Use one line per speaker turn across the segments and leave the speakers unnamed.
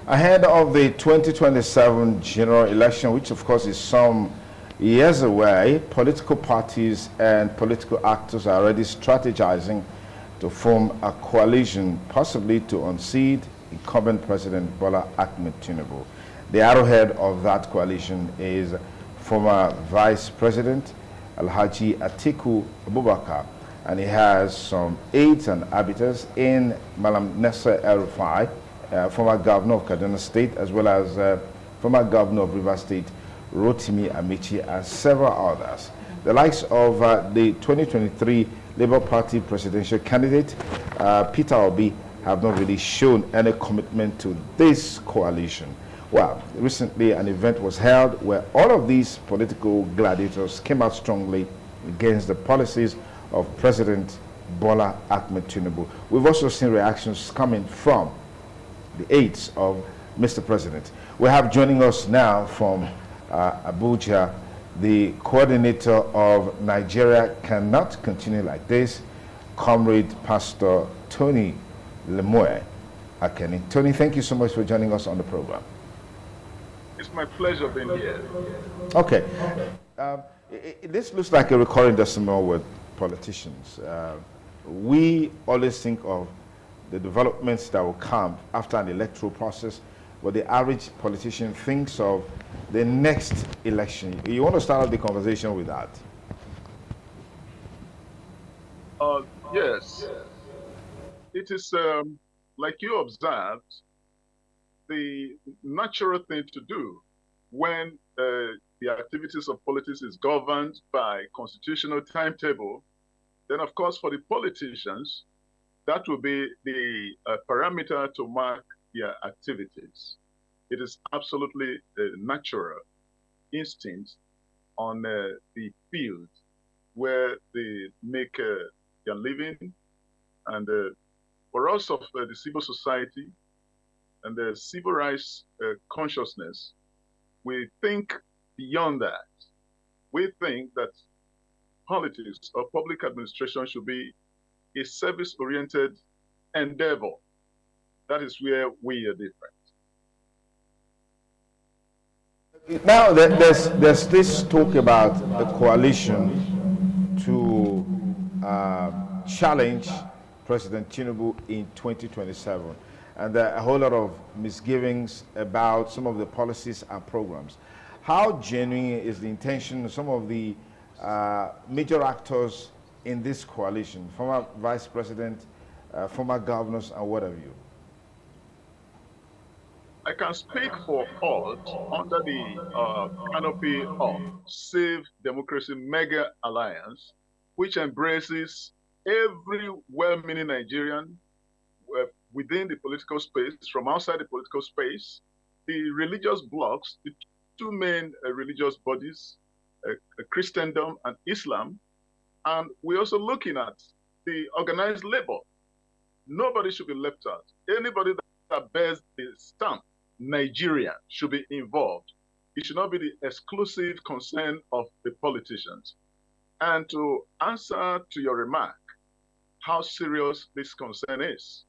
Ahead of the 2027 general election, which of course is some years away, political parties and political actors are already strategizing to form a coalition, possibly to unseat incumbent President Bola Ahmed Tinubu. The arrowhead of that coalition is former Vice President Alhaji Atiku Abubakar, and he has some aides and abettors in Malam Nasser El-Rufai, former governor of Kaduna State, as well as former governor of Rivers State, Rotimi Amici, and several others. The likes of the 2023 Labour Party presidential candidate, Peter Obi, have not really shown any commitment to this coalition. Well, recently an event was held where all of these political gladiators came out strongly against the policies of President Bola Ahmed Tinubu. We've also seen reactions coming from the aides of Mr. President. We have joining us now from Abuja, the coordinator of Nigeria Cannot Continue Like This, Comrade Pastor Tony Lemoe Akeni. Tony, thank you so much for joining us on the program.
It's my pleasure being here.
Okay. This looks like a recurring decimal with politicians. We always think of the developments that will come after an electoral process, but the average politician thinks of the next election. You want to start off the conversation with that?
Yes. It is, like you observed, the natural thing to do when the activities of politics is governed by constitutional timetable. Then, of course, for the politicians, that will be the parameter to mark their activities. It is absolutely a natural instinct on the field where they make their living. And for us of the civil society and the civil rights consciousness, we think beyond that. We think that politics or public administration should be a service-oriented endeavor. That is where we are different.
Now, there's this talk about a coalition to challenge President Tinubu in 2027. And there are a whole lot of misgivings about some of the policies and programs. How genuine is the intention of some of the major actors in this coalition, former vice president, former governors, and what have you?
I can speak for all under the canopy of Save Democracy Mega Alliance, which embraces every well-meaning Nigerian within the political space, from outside the political space, the religious blocs, the two main religious bodies, Christendom and Islam. And we're also looking at the organized labor. Nobody should be left out. Anybody that bears the stamp Nigerian should be involved. It should not be the exclusive concern of the politicians. And to answer to your remark, how serious this concern is,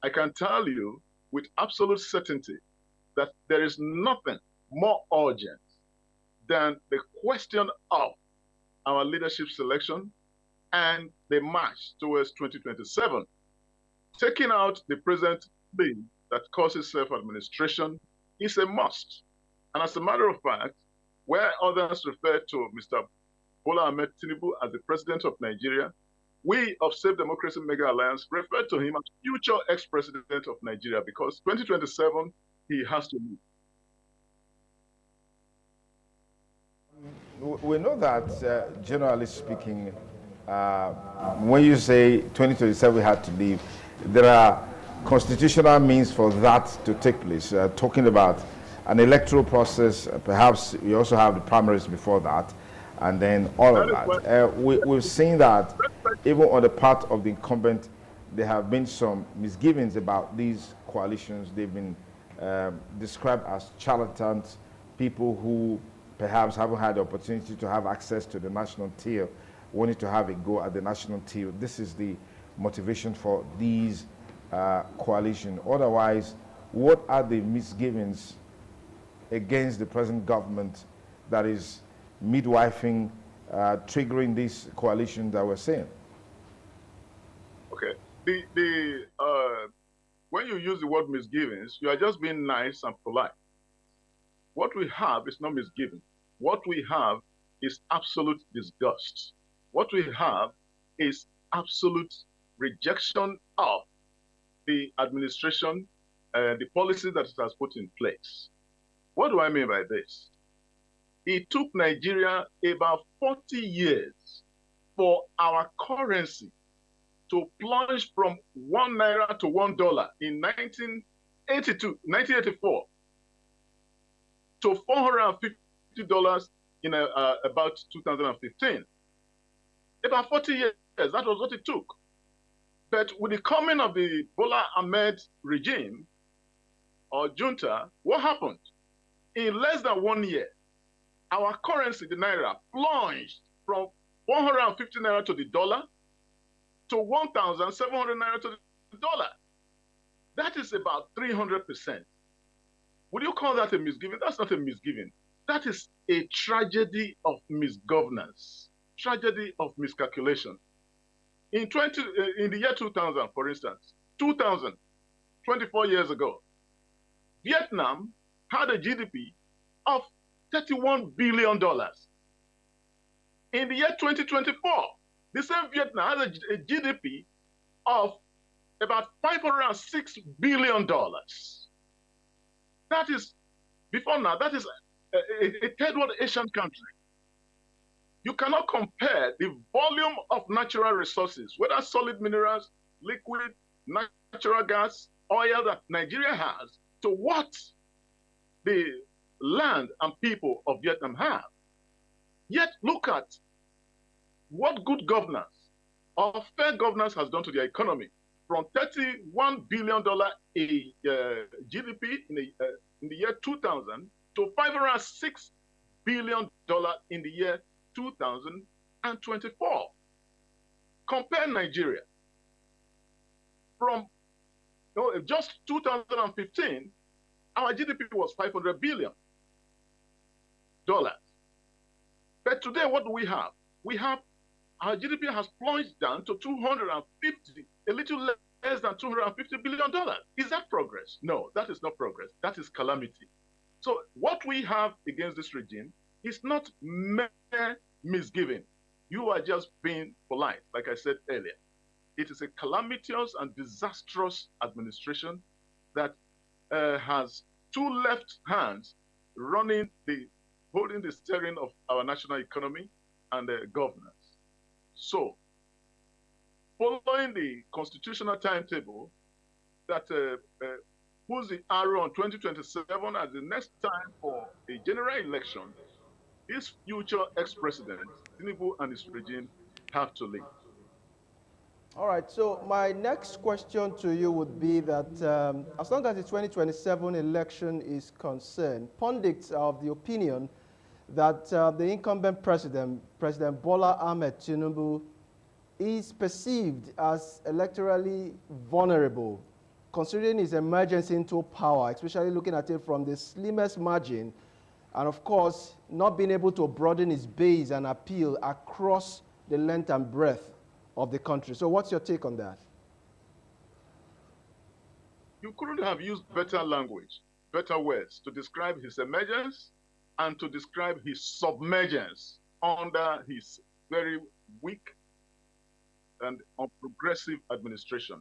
I can tell you with absolute certainty that there is nothing more urgent than the question of our leadership selection and the march towards 2027. Taking out the present bill that causes self-administration is a must. And as a matter of fact, where others refer to Mr. Bola Ahmed Tinubu as the president of Nigeria, we of Save Democracy Mega Alliance refer to him as future ex-president of Nigeria, because 2027, he has to leave.
We know that, generally speaking, when you say 2027 we had to leave, there are constitutional means for that to take place. Talking about an electoral process, perhaps we also have the primaries before that, and then all of that. We've seen that even on the part of the incumbent, there have been some misgivings about these coalitions. They've been described as charlatans, people who perhaps haven't had the opportunity to have access to the national tier, wanting to have a go at the national tier. This is the motivation for these coalition. Otherwise, what are the misgivings against the present government that is midwifing, triggering this coalition that we're seeing?
Okay. When you use the word misgivings, you are just being nice and polite. What we have is not misgiving. What we have is absolute disgust. What we have is absolute rejection of the administration, the policy that it has put in place. What do I mean by this? It took Nigeria about 40 years for our currency to plunge from 1 naira to $1 in 1984 to $450 in about 2015. About 40 years, that was what it took. But with the coming of the Bola Ahmed regime or junta, what happened? In less than 1 year, our currency, the naira, plunged from 150 naira to the dollar to 1,700 naira to the dollar. That is about 300%. Would you call that a misgiving? That's not a misgiving. That is a tragedy of misgovernance, tragedy of miscalculation. In the year 2000, for instance, 2000, 24 years ago, Vietnam had a GDP of $31 billion. In the year 2024, the same Vietnam has a GDP of about $506 billion. That is, before now, that is a third world Asian country. You cannot compare the volume of natural resources, whether solid minerals, liquid, natural gas, oil that Nigeria has, to what the land and people of Vietnam have. Yet look at what good governance or fair governance has done to their economy. From $31 billion GDP in the year 2000 to $506 billion in the year 2024. Compare Nigeria. From just 2015, our GDP was $500 billion. But today, what do we have? We have our GDP has plunged down to 250, a little less than $250 billion. Is that progress? No, that is not progress. That is calamity. So what we have against this regime is not mere misgiving. You are just being polite, like I said earlier. It is a calamitous and disastrous administration that has two left hands holding the steering of our national economy and governance. So, following the constitutional timetable that puts the arrow on 2027 as the next time for a general election, this future ex-president, Tinubu and his regime, have to leave.
All right, so my next question to you would be that as long as the 2027 election is concerned, pundits are of the opinion that the incumbent president, President Bola Ahmed Tinubu, is perceived as electorally vulnerable, considering his emergence into power, especially looking at it from the slimmest margin, and of course, not being able to broaden his base and appeal across the length and breadth of the country. So what's your take on that?
You couldn't have used better language, better words to describe his emergence and to describe his submergence under his very weak and unprogressive administration.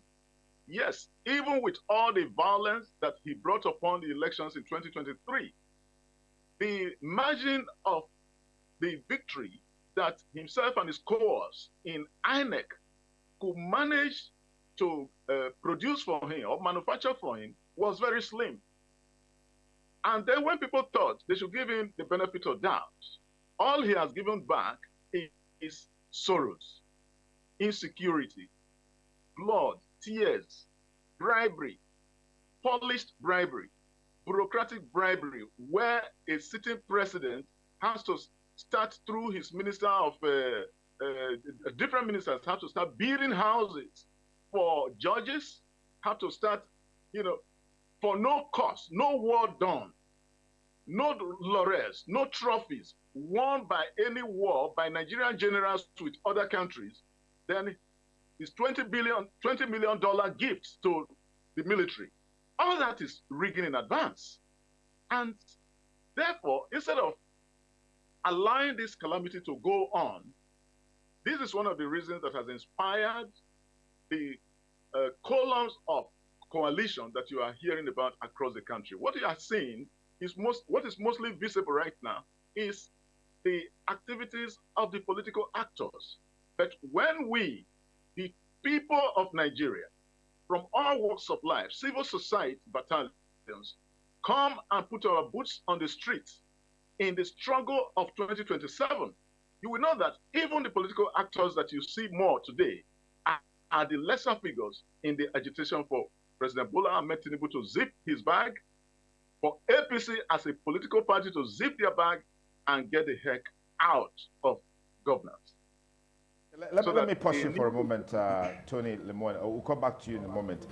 Yes, even with all the violence that he brought upon the elections in 2023, the margin of the victory that himself and his cohorts in INEC could manage to produce for him or manufacture for him was very slim. And then when people thought they should give him the benefit of doubt, all he has given back is sorrows, insecurity, blood, tears, bribery, polished bribery, bureaucratic bribery, where a sitting president has to start through his minister of different ministers have to start building houses for judges, have to start, for no cost, no war done, no laurels, no trophies won by any war by Nigerian generals with other countries, then it's $20 million gifts to the military. All that is rigging in advance. And therefore, instead of allowing this calamity to go on, this is one of the reasons that has inspired the columns of coalition that you are hearing about across the country. What you are seeing is what is mostly visible right now is the activities of the political actors. But when we, the people of Nigeria, from all walks of life, civil society battalions, come and put our boots on the streets in the struggle of 2027, you will know that even the political actors that you see more today are the lesser figures in the agitation for President Bola Ahmed Tinubu to zip his bag, for APC as a political party to zip their bag and get the heck out of governance.
Let me pause you for a moment, Tony Lemoine. We'll come back to you in a moment.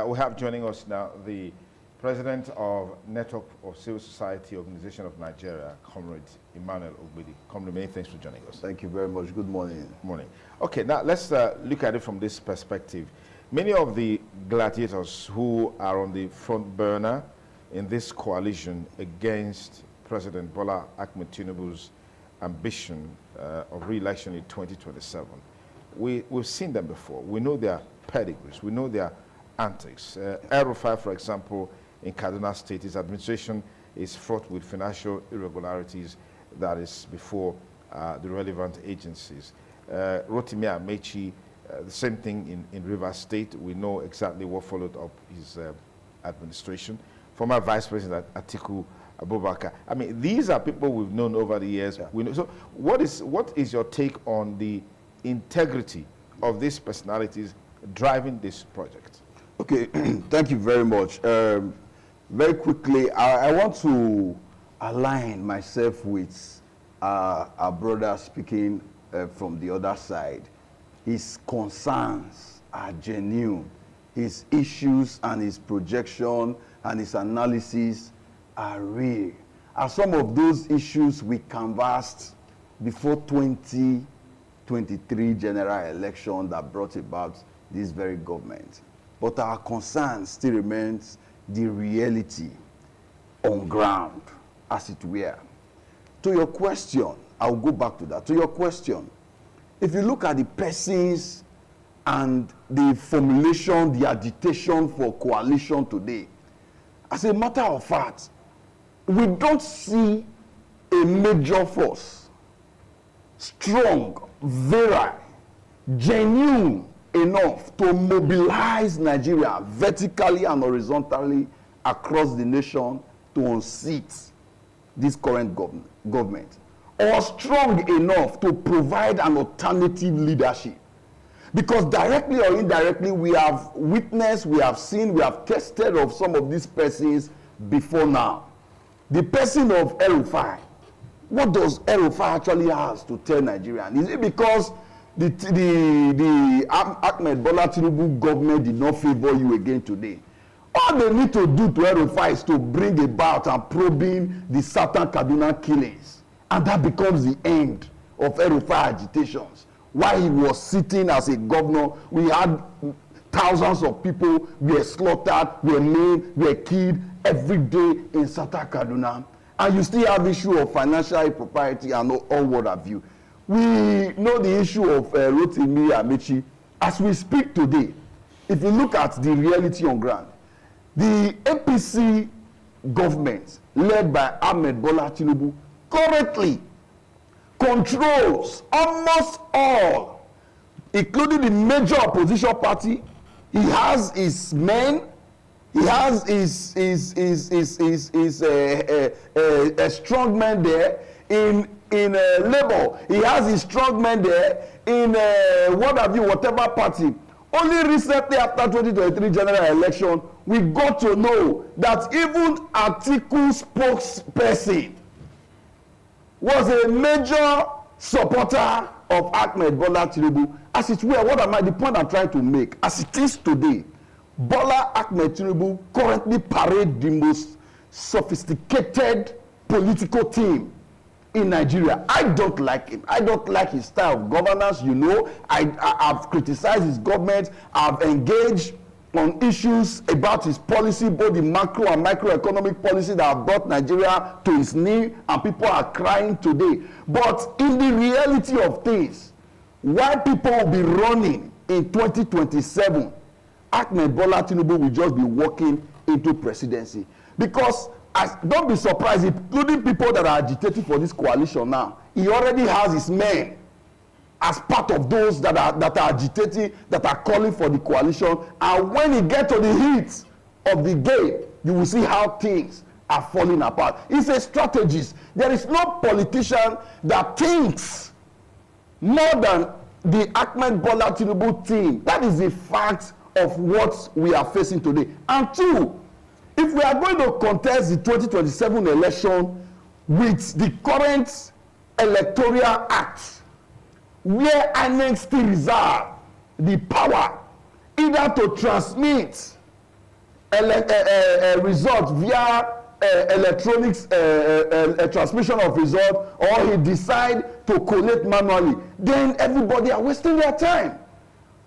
We have joining us now the President of Network of Civil Society Organization of Nigeria, Comrade Emmanuel Ogbedi. Comrade, many thanks for joining us.
Thank you very much. Good morning.
Good morning. Okay, now let's look at it from this perspective. Many of the gladiators who are on the front burner in this coalition against President Bola Ahmed Tinubu's ambition of re-election in 2027, we've seen them before. We know their pedigrees. We know their antics. El-Rufai, for example, in Kaduna State, his administration is fraught with financial irregularities that is before the relevant agencies. Rotimi Amechi, the same thing in Rivers State. We know exactly what followed up his administration. Former Vice President Atiku Abubakar. I mean, these are people we've known over the years. Yeah. We know. So what is your take on the integrity of these personalities driving this project?
Okay, thank you very much. Very quickly, I want to align myself with our brother speaking from the other side. His concerns are genuine. His issues and his projection and his analysis are real. And some of those issues we canvassed before 2023 general election that brought about this very government. But our concern still remains the reality on ground, as it were. To your question, I'll go back to that. To your question, if you look at the persons and the formulation, the agitation for coalition today, as a matter of fact, we don't see a major force, strong, virile, genuine enough to mobilize Nigeria vertically and horizontally across the nation to unseat this current government, or strong enough to provide an alternative leadership. Because directly or indirectly, we have witnessed, we have seen, we have tested of some of these persons before now. The person of El-Rufai, what does El-Rufai actually have to tell Nigerians? Is it because the Ahmed Bola Tinubu government did not favor you again today? All they need to do to El-Rufai is to bring about and probing the Southern Kaduna killings. And that becomes the end of El-Rufai agitations. While he was sitting as a governor, we had thousands of people were slaughtered, were maimed, were killed every day in Southern Kaduna. And you still have issue of financial impropriety and all what have you. We know the issue of Rotimi Amechi. As we speak today, if you look at the reality on ground, the APC government led by Ahmed Bola Tinubu currently controls almost all, including the major opposition party. He has his men, he has his strong men there in Labour. He has his strong men there in whatever party. Only recently, after 2023 general election, we got to know that even Atiku spokesperson was a major supporter of Ahmed Bola Tinubu. As it were, the point I'm trying to make, as it is today, Bola Ahmed Tinubu currently parades the most sophisticated political team in Nigeria. I don't like him. I don't like his style of governance. You know, I've criticized his government. I've engaged on issues about his policy, both the macro and microeconomic policy that have brought Nigeria to its knee, and people are crying today. But in the reality of things, why people will be running in 2027, Ahmed Bola Tinubu will just be walking into presidency. Because don't be surprised, including people that are agitating for this coalition now, he already has his men as part of those that are agitating, that are calling for the coalition. And when he gets to the heat of the game, you will see how things are falling apart. He's a strategist. There is no politician that thinks more than the Ahmed Bola Tinubu team. That is the fact of what we are facing today. And two, if we are going to contest the 2027 election with the current Electoral Act, where INEC still reserve the power either to transmit results via electronics transmission of result, or he decide to collate manually, then everybody are wasting their time.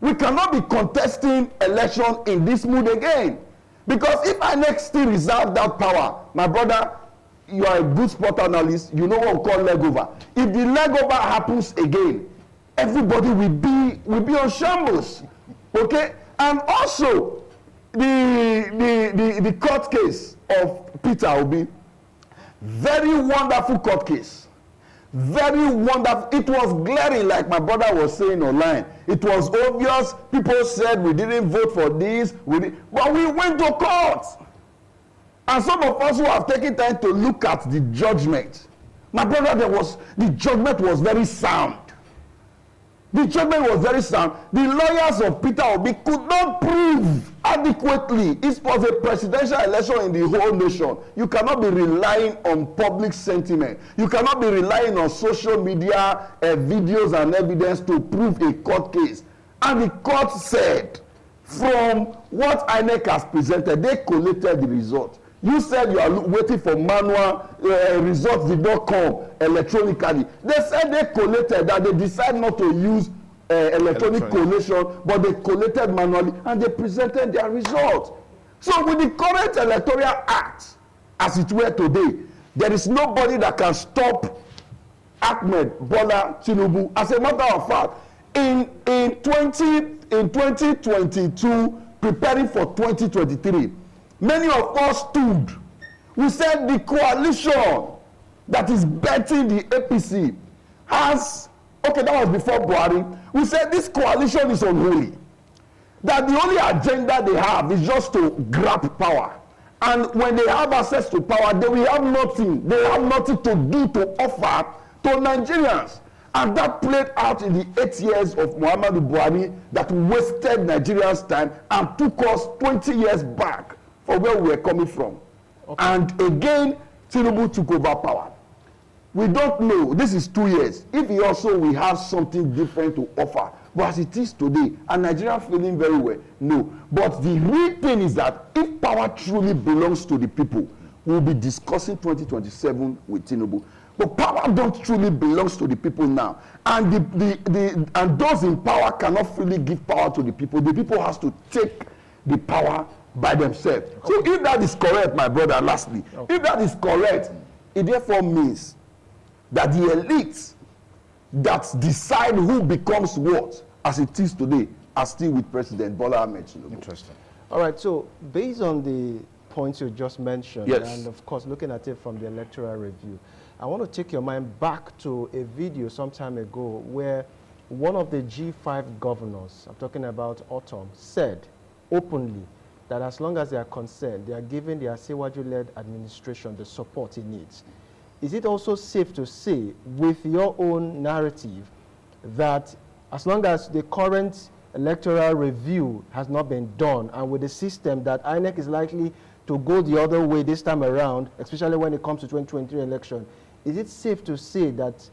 We cannot be contesting election in this mood again, because if INEC still reserve that power, my brother, you are a good sport analyst, you know what we call leg over. If the leg over happens again, everybody will be on shambles. Okay? And also the court case of Peter Obi, very wonderful court case, very wonderful. It was glaring, like my brother was saying online. It was obvious. People said we didn't vote for this, but we went to court. And some of us who have taken time to look at the judgment, my brother, the judgment was very sound. The judgment was very sound. The lawyers of Peter Obi could not prove adequately. It was a presidential election in the whole nation. You cannot be relying on public sentiment. You cannot be relying on social media videos and evidence to prove a court case. And the court said, from what INEC has presented, they collated the result. You said you are waiting for manual results did not come electronically. They said they collated, that they decided not to use electronic collation, but they collated manually and they presented their result. So with the current Electoral Act, as it were today, there is nobody that can stop Ahmed Bola Tinubu. As a matter of fact, in 2022, preparing for 2023, many of us stood. We said the coalition that is betting the APC has, okay, that was before Buhari. We said this coalition is unholy. That the only agenda they have is just to grab power. And when they have access to power, they will have nothing. They have nothing to do, to offer to Nigerians. And that played out in the 8 years of Muhammadu Buhari that wasted Nigerians' time and took us 20 years back for where we were coming from. Okay. And again, Tinubu took over power. We don't know. This is 2 years. If he also will have something different to offer. But as it is today, and Nigeria feeling very well, no. But the real thing is that if power truly belongs to the people, we'll be discussing 2027 with Tinubu. But power don't truly belongs to the people now. And and those in power cannot freely give power to the people. The people has to take the power by themselves. Okay. So if that is correct, my brother, lastly, if that is correct, it therefore means that the elites that decide who becomes what, as it is today, are still with President Bola Ahmed Tinubu.
Interesting. All right, so based on the points you just mentioned, yes, and of course looking at it from the electoral review, I want to take your mind back to a video some time ago where one of the G5 governors, I'm talking about Autumn, said openly that as long as they are concerned, they are giving the Asiwaju-led administration the support it needs. Is it also safe to say, with your own narrative, that as long as the current electoral review has not been done, and with the system that INEC is likely to go the other way this time around, especially when it comes to 2023 election, is it safe to say that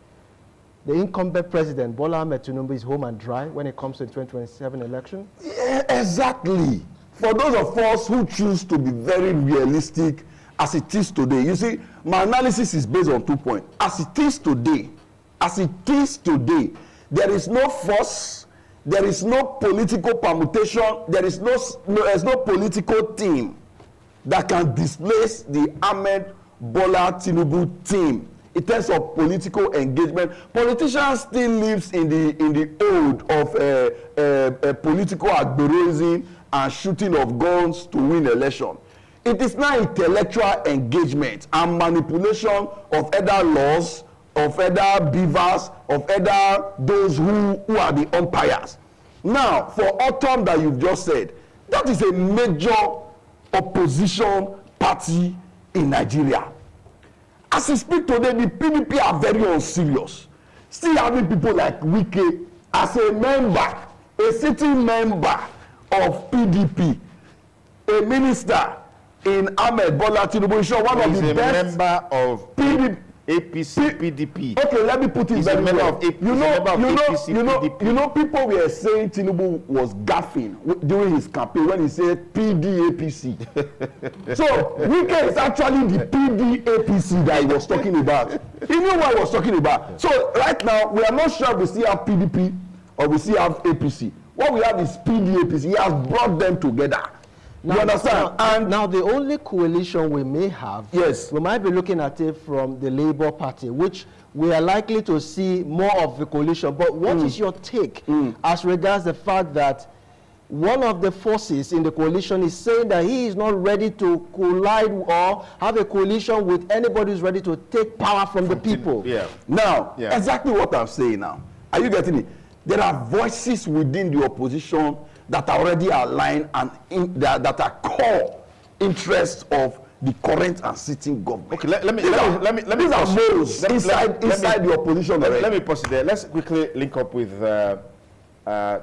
the incumbent president, Bola Ahmed Tinubu, is home and dry when it comes to the 2027 election?
Yeah, exactly. For those of us who choose to be very realistic as it is today, you see, my analysis is based on 2 points. As it is today, there is no force, there is no political permutation, there's no political team that can displace the Ahmed Bola Tinubu team in terms of political engagement. Politicians still lives in the old of political agberoism and shooting of guns to win election. It is now intellectual engagement and manipulation of other laws, of other beavers, of other those who are the umpires. Now, for autumn that you've just said, that is a major opposition party in Nigeria. As we speak today, the PDP are very unserious. Still having people like Wike as a member, a sitting member of PDP, a minister in Ahmed Bola Tinubu, sure one of the best
member of
PDP.
APC PDP.
Okay, let me put it very well. You know, people were saying Tinubu was gaffing during his campaign when he said PDAPC. So Wike is actually the PDAPC that he was talking about. He knew what he was talking about. So right now, we are not sure if we still have PDP or we still have APC. What we have is PDAPC. He has brought them together. You understand?
Now the only coalition we may have,
yes,
we might be looking at it from the Labour Party, which we are likely to see more of the coalition. But what is your take as regards the fact that one of the forces in the coalition is saying that he is not ready to collide or have a coalition with anybody who's ready to take power from the people?
Yeah.
Now, exactly what I'm saying now. Are you getting it? There are voices within the opposition that are already aligned and that are core interests of the current and sitting government.
Okay, let me
these are those inside the opposition already.
Let me pause it there. Let's quickly link up with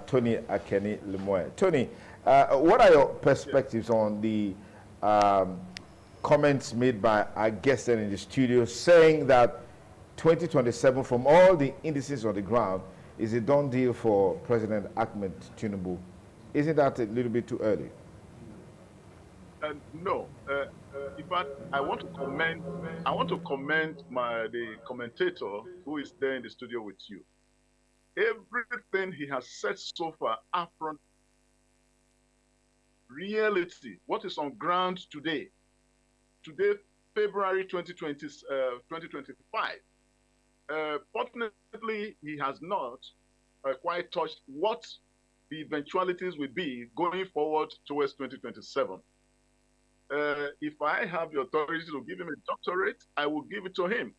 Tony Akeni Lemoy. Tony, what are your perspectives on the comments made by our guest in the studio saying that 2027, from all the indices on the ground, is a done deal for President Ahmed Tinubu? Isn't that a little bit too early?
No. In fact, I want to commend the commentator who is there in the studio with you. Everything he has said so far affront reality, what is on ground today. Today, February 2025. Fortunately, he has not quite touched what the eventualities will be going forward towards 2027. If I have the authority to give him a doctorate, I will give it to him,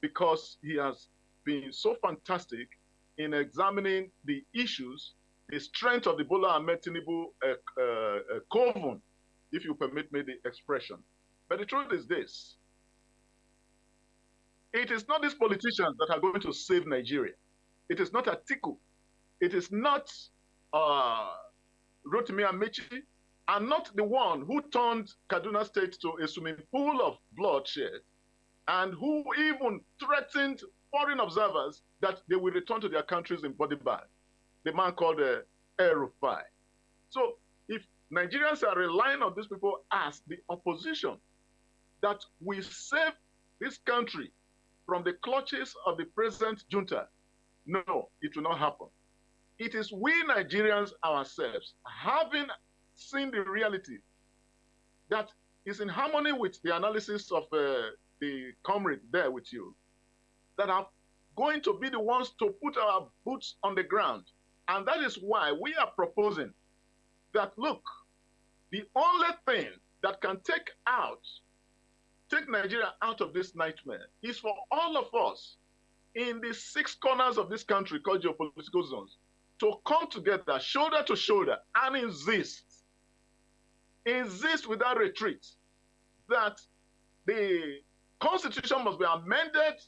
because he has been so fantastic in examining the issues, the strength of the Bola Ahmed Tinubu coven, if you permit me the expression. But the truth is this: it is not these politicians that are going to save Nigeria. It is not Atiku. It is not Rotimi Amechi, and not the one who turned Kaduna State to a swimming pool of bloodshed, and who even threatened foreign observers that they will return to their countries in body bags. The man called El-Rufai. So if Nigerians are relying on these people as the opposition that will save this country from the clutches of the present junta, no, it will not happen. It is we Nigerians ourselves, having seen the reality that is in harmony with the analysis of the comrade there with you, that are going to be the ones to put our boots on the ground. And that is why we are proposing that, look, the only thing that can take Nigeria out of this nightmare is for all of us in the 6 corners of this country called geopolitical zones to come together shoulder to shoulder and insist without retreat that the Constitution must be amended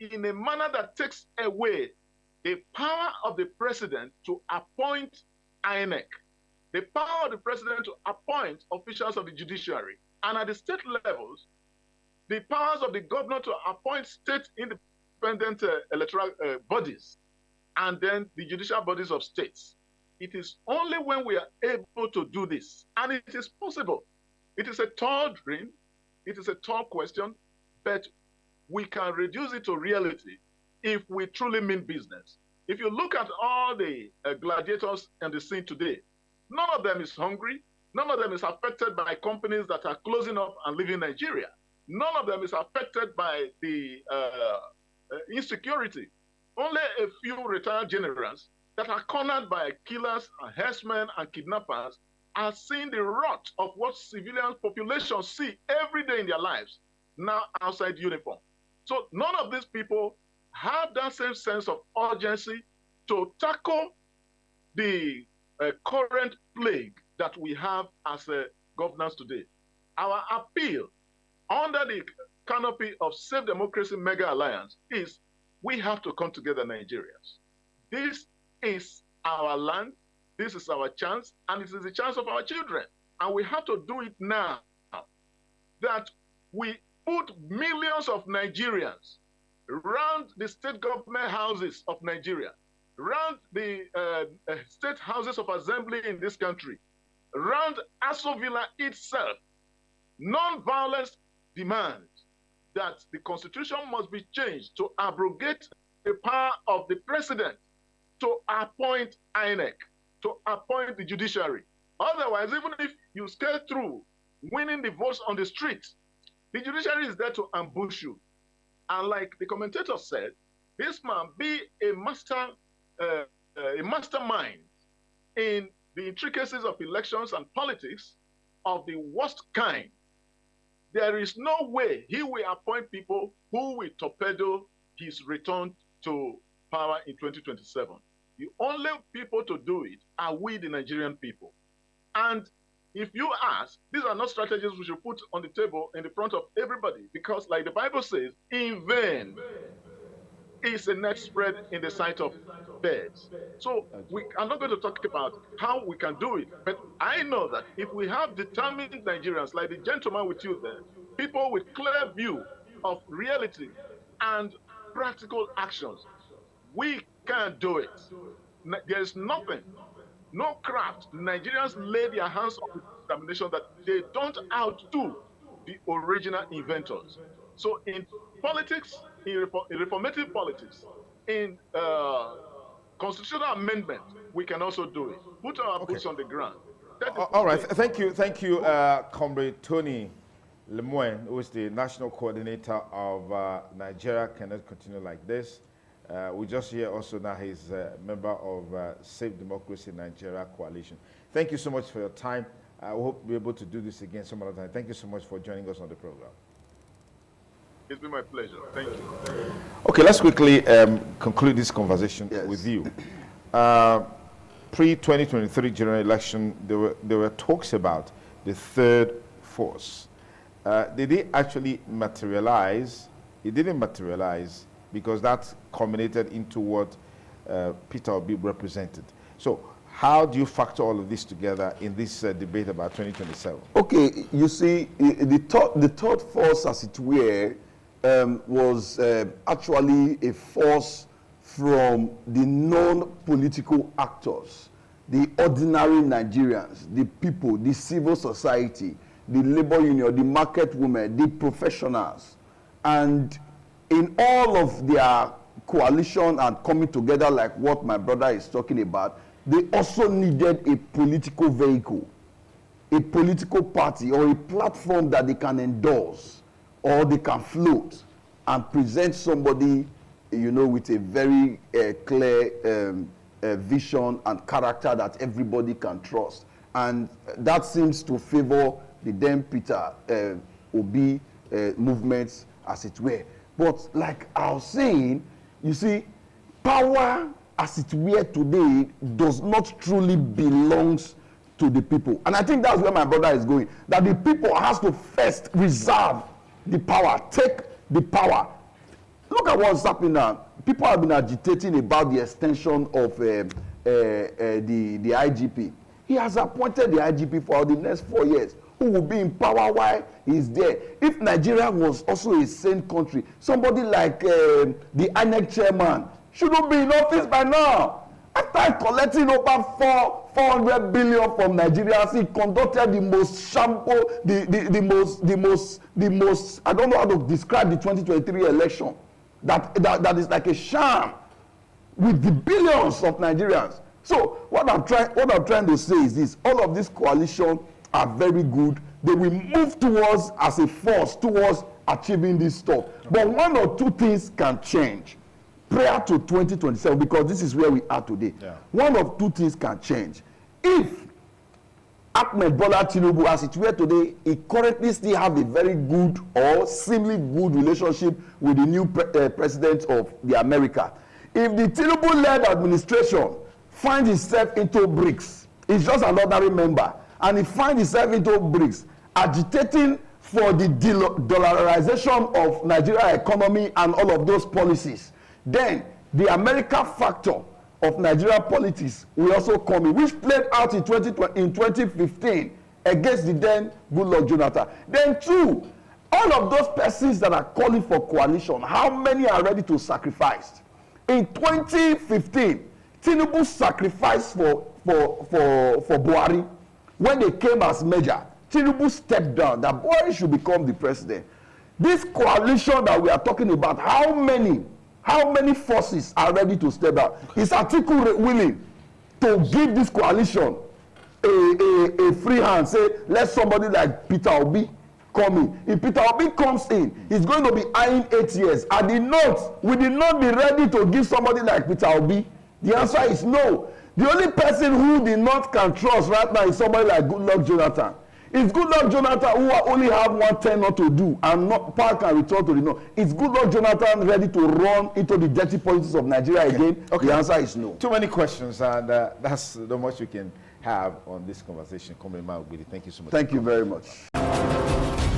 in a manner that takes away the power of the president to appoint INEC, the power of the president to appoint officials of the judiciary, and at the state levels, the powers of the governor to appoint state independent electoral bodies, and then the judicial bodies of states. It is only when we are able to do this, and it is possible. It is a tall dream, it is a tall question, but we can reduce it to reality if we truly mean business. If you look at all the gladiators in the scene today, none of them is hungry. None of them is affected by companies that are closing up and leaving Nigeria. None of them is affected by the insecurity. Only a few retired generals that are cornered by killers and herdsmen and kidnappers are seeing the rot of what civilian populations see every day in their lives, now outside uniform. So none of these people have that same sense of urgency to tackle the current plague that we have as governance today. Our appeal under the canopy of Safe Democracy Mega Alliance is we have to come together, Nigerians. This is our land, this is our chance, and it is the chance of our children. And we have to do it now, that we put millions of Nigerians around the state government houses of Nigeria, around the state houses of assembly in this country, around Aso Villa itself. Non-violence demands that the constitution must be changed to abrogate the power of the president to appoint INEC, to appoint the judiciary. Otherwise, even if you scale through winning the votes on the streets, the judiciary is there to ambush you. And like the commentator said, this man be a mastermind in the intricacies of elections and politics of the worst kind. There is no way he will appoint people who will torpedo his return to power in 2027. The only people to do it are we, the Nigerian people. And if you ask, these are not strategies we should put on the table in the front of everybody, because like the Bible says, in vain is a net spread in the sight of birds. So we are not going to talk about how we can do it, but I know that if we have determined Nigerians, like the gentleman with you there, people with clear view of reality and practical actions, we can do it. There is nothing, no craft. Nigerians lay their hands on the determination that they don't outdo the original inventors. So in politics, in reformative politics, in constitutional amendment, we can also do it. Put our boots on the ground.
All right, thank you, Comrade Tony Lemoine, who is the national coordinator of Nigeria Cannot Continue Like This. We just hear also now he's a member of Safe Democracy Nigeria Coalition. Thank you so much for your time. I hope we'll be able to do this again some other time. Thank you so much for joining us on the program.
It's been my pleasure. Thank you.
Okay, let's quickly conclude this conversation with you. Pre-2023 general election, there were talks about the third force. Did it actually materialize? It didn't materialize because that culminated into what Peter Obi represented. So how do you factor all of this together in this debate about 2027?
Okay, you see, the third force, as it were, was actually a force from the non-political actors, the ordinary Nigerians, the people, the civil society, the labor union, the market women, the professionals. And in all of their coalition and coming together like what my brother is talking about, they also needed a political vehicle, a political party or a platform that they can endorse or they can float and present somebody, you know, with a very clear vision and character that everybody can trust. And that seems to favor the then Peter Obi movements, as it were. But like I was saying, you see, power as it were today does not truly belongs to the people. And I think that's where my brother is going, that the people has to first reserve the power, take the power. Look at what's happening now. People have been agitating about the extension of the IGP. He has appointed the IGP for the next 4 years, who will be in power while he's there. If Nigeria was also a sane country, somebody like the INEC chairman shouldn't be in office by now. After collecting over 400 billion from Nigerians, he conducted the most shameful, the most, I don't know how to describe the 2023 election. That is like a sham with the billions of Nigerians. So what I'm trying to say is this: all of these coalitions are very good. They will move towards, as a force, towards achieving this stuff. But one or two things can change prior to 2027, because this is where we are today. Yeah. One of two things can change. If Ahmed Bola Tinubu, as it were today, he currently still have a very good or seemingly good relationship with the new president of the America. If the Tinubu-led administration finds itself into BRICS, it's just an ordinary member, and he finds itself into BRICS, agitating for the dollarization of Nigeria economy and all of those policies, then the America factor of Nigeria politics will also come in, which played out in 2015 against the then Goodluck Jonathan. Then two, all of those persons that are calling for coalition, how many are ready to sacrifice? In 2015, Tinubu sacrificed for Buhari. When they came as major, Tinubu stepped down that Buhari should become the president. This coalition that we are talking about, how many forces are ready to step out? Okay. Is Atiku willing to give this coalition a free hand? Say, let somebody like Peter Obi come in. If Peter Obi comes in, he's going to be eyeing 8 years. At the North, we did not be ready to give somebody like Peter Obi. The answer is no. The only person who the North can trust right now is somebody like Goodluck Jonathan. It's Goodluck Jonathan who only have one tenure to do and not power can return to the North. Is Goodluck Jonathan ready to run into the dirty politics of Nigeria again? Okay. The answer is no.
Too many questions, and that's the much we can have on this conversation. Thank you so much.
Thank you very much.